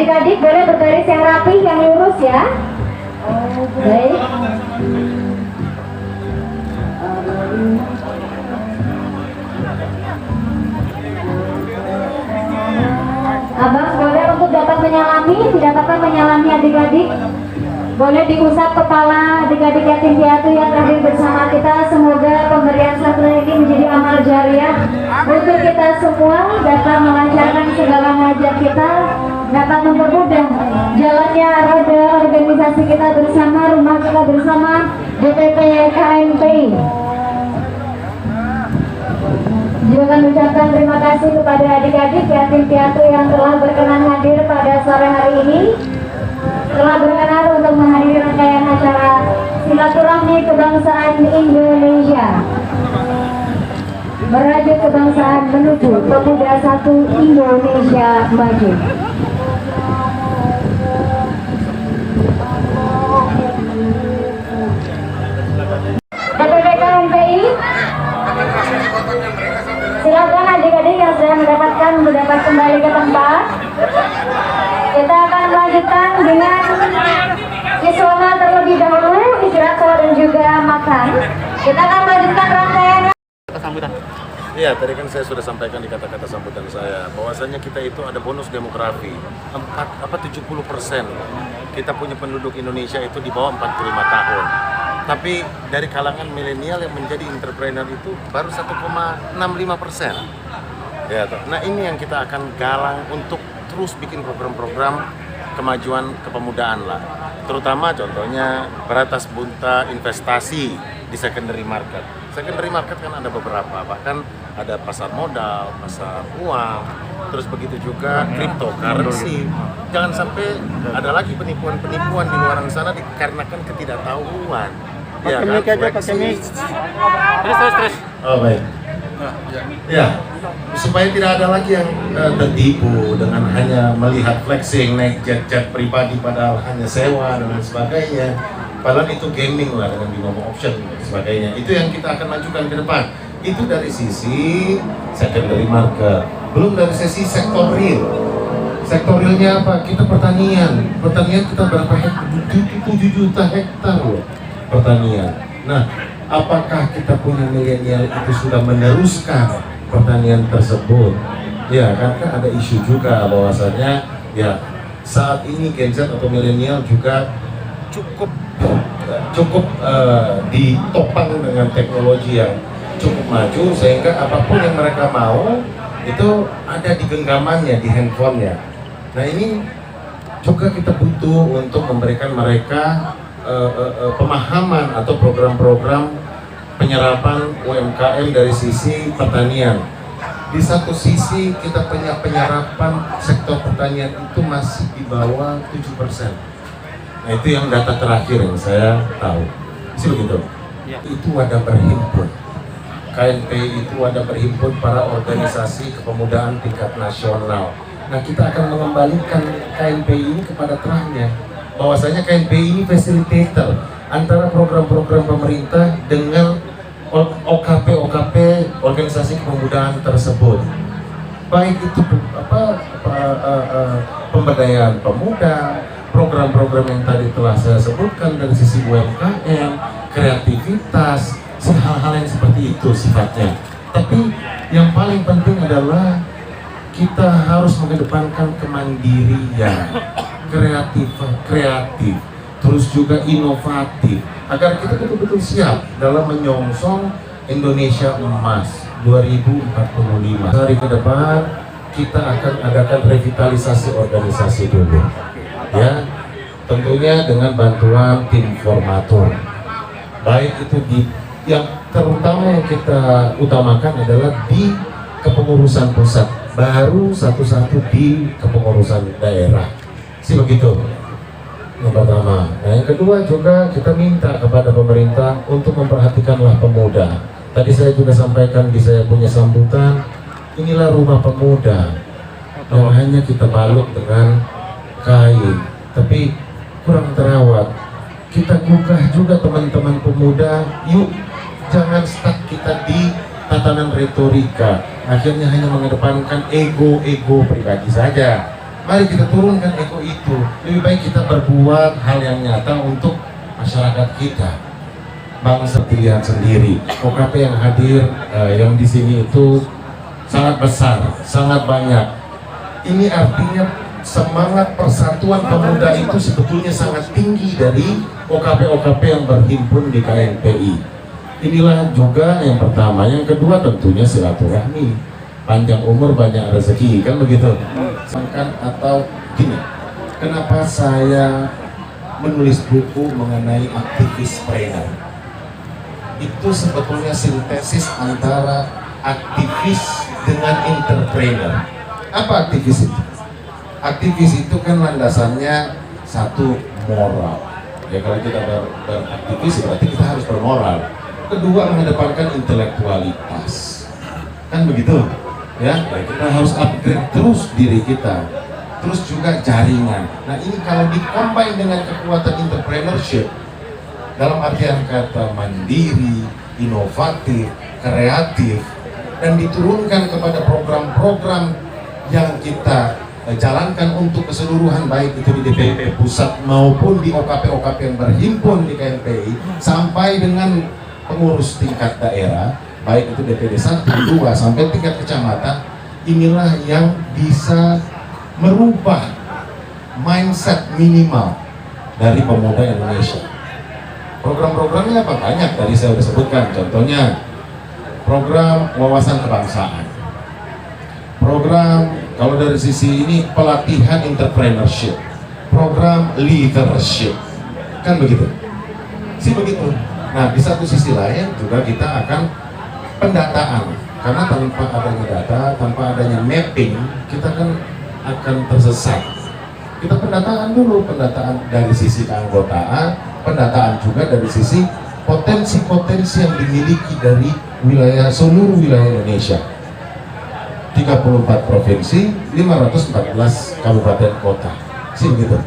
Adik-adik boleh berbaris yang rapi, yang lurus ya. Baik. Abang boleh untuk dapat menyalami, tidak dapat menyalami adik-adik. Boleh diusap kepala adik-adik yatim piatu yang hadir bersama kita. Semoga pemberian santri ini menjadi amal jariah untuk kita semua, dapat melancarkan segala hajat kita, dapat mempermudah jalannya roda organisasi kita bersama, rumah kita bersama, DPP KNPI. Juga kami ucapkan terima kasih kepada adik-adik yatim piatu yang telah berkenan hadir pada sore hari ini, telah berkenan untuk menghadiri rangkaian acara silaturahmi kebangsaan Indonesia, merajut kebangsaan menuju Pemuda Satu Indonesia Maju. DPP KNPI, silakan adik-adik yang sudah mendapat kembali ke tempat. Kita akan melanjutkan dengan iswana terlebih dahulu, istirahat dan juga makan. Kita akan melanjutkan rangkaian sambutan. Iya, tadi kan saya sudah sampaikan di kata-kata sambutan saya bahwasanya kita itu ada bonus demografi 70%. Kita punya penduduk Indonesia itu di bawah 45 tahun. Tapi dari kalangan milenial yang menjadi entrepreneur itu baru 1,65%. Ya, nah ini yang kita akan galang untuk terus bikin program-program kemajuan kepemudaan lah. Terutama contohnya beratas bunta investasi di secondary market. Secondary market kan ada beberapa, bahkan ada pasar modal, pasar uang, terus begitu juga cryptocurrency. Jangan sampai ada lagi penipuan-penipuan di luar sana dikarenakan ketidaktahuan. Ya kan? Terus. Oh baik. Ya, supaya tidak ada lagi yang tertipu dengan hanya melihat flexing naik jet-jet pribadi padahal hanya sewa dan sebagainya. Padahal itu gaming lah dengan binomo option dan sebagainya. Itu yang kita akan majukan ke depan. Itu dari sisi secondary market. Belum dari sisi sektor real. Sektor realnya apa? Kita pertanian. Pertanian kita berapa hektar? 7 juta hektar loh pertanian. Nah, apakah kita punya milenial itu sudah meneruskan pertanian tersebut? Ya kan ada isu juga bahwasanya ya saat ini Gen Z atau milenial juga cukup ditopang dengan teknologi yang cukup maju sehingga apapun yang mereka mau itu ada di genggamannya, di handphonenya. Nah ini juga kita butuh untuk memberikan mereka pemahaman atau program-program penyerapan UMKM dari sisi pertanian. Di satu sisi kita punya penyerapan sektor pertanian itu masih di bawah 7%. Nah itu yang data terakhir yang saya tahu. Sih begitu. Ya. Itu ada berhimpun. KNPI itu ada berhimpun para organisasi kepemudaan tingkat nasional. Nah kita akan mengembalikan KNPI ini kepada terahnya. Bahwasanya KNPI ini facilitator antara program-program pemerintah dengan OKP organisasi kepemudaan tersebut, baik itu pemberdayaan pemuda, program-program yang tadi telah saya sebutkan dari sisi UMKM, kreativitas, hal-hal yang seperti itu sifatnya. Tapi yang paling penting adalah kita harus mengedepankan kemandirian, kreatif, terus juga inovatif, agar kita betul-betul siap dalam menyongsong Indonesia Emas 2045. Hari ke depan kita akan adakan revitalisasi organisasi dulu, ya, tentunya dengan bantuan tim formatur. Baik itu yang terutama yang kita utamakan adalah di kepengurusan pusat, baru satu-satu di kepengurusan daerah. Sih begitu yang pertama. Nah yang kedua juga kita minta kepada pemerintah untuk memperhatikanlah pemuda. Tadi saya juga sampaikan di saya punya sambutan, inilah rumah pemuda yang hanya kita balut dengan kain tapi kurang terawat. Kita gugah juga teman-teman pemuda, yuk jangan stuck kita di tatanan retorika, akhirnya hanya mengedepankan ego pribadi saja. Mari kita turunkan ego itu. Lebih baik kita berbuat hal yang nyata untuk masyarakat kita. Bangsa pilihan sendiri. OKP yang hadir, yang di sini itu sangat besar, sangat banyak. Ini artinya semangat persatuan pemuda itu sebetulnya sangat tinggi dari OKP-OKP yang berhimpun di KNPI. Inilah juga yang pertama. Yang kedua tentunya silaturahmi, panjang umur banyak rezeki, kan begitu. Atau gini, kenapa saya menulis buku mengenai aktivispreneur? Itu sebetulnya sintesis antara aktivis dengan entrepreneur. Apa aktivis itu? Aktivis itu kan landasannya satu, moral. Ya kalau kita beraktivis berarti kita harus bermoral. Kedua, mengedepankan intelektualitas. Kan begitu? Ya, kita harus upgrade terus diri kita. Terus juga jaringan. Nah, ini kalau dikombin dengan kekuatan entrepreneurship, dalam artian kata mandiri, inovatif, kreatif, dan diturunkan kepada program-program yang kita jalankan untuk keseluruhan, baik itu di DPP pusat maupun di OKP-OKP yang berhimpun di KNPI, sampai dengan pengurus tingkat daerah, baik itu DPD 1, 2, sampai tingkat kecamatan. Inilah yang bisa merubah mindset minimal dari pemuda Indonesia. Program-programnya apa? Banyak, tadi saya sudah sebutkan. Contohnya program wawasan kebangsaan, program kalau dari sisi ini pelatihan entrepreneurship, program leadership, kan begitu sih, begitu. Nah, di satu sisi lain juga kita akan pendataan, karena tanpa adanya data, tanpa adanya mapping, kita kan akan tersesat. Kita pendataan dulu, pendataan dari sisi keanggotaan, pendataan juga dari sisi potensi-potensi yang dimiliki dari wilayah, seluruh wilayah Indonesia. 34 provinsi, 514 kabupaten kota, sih begitu.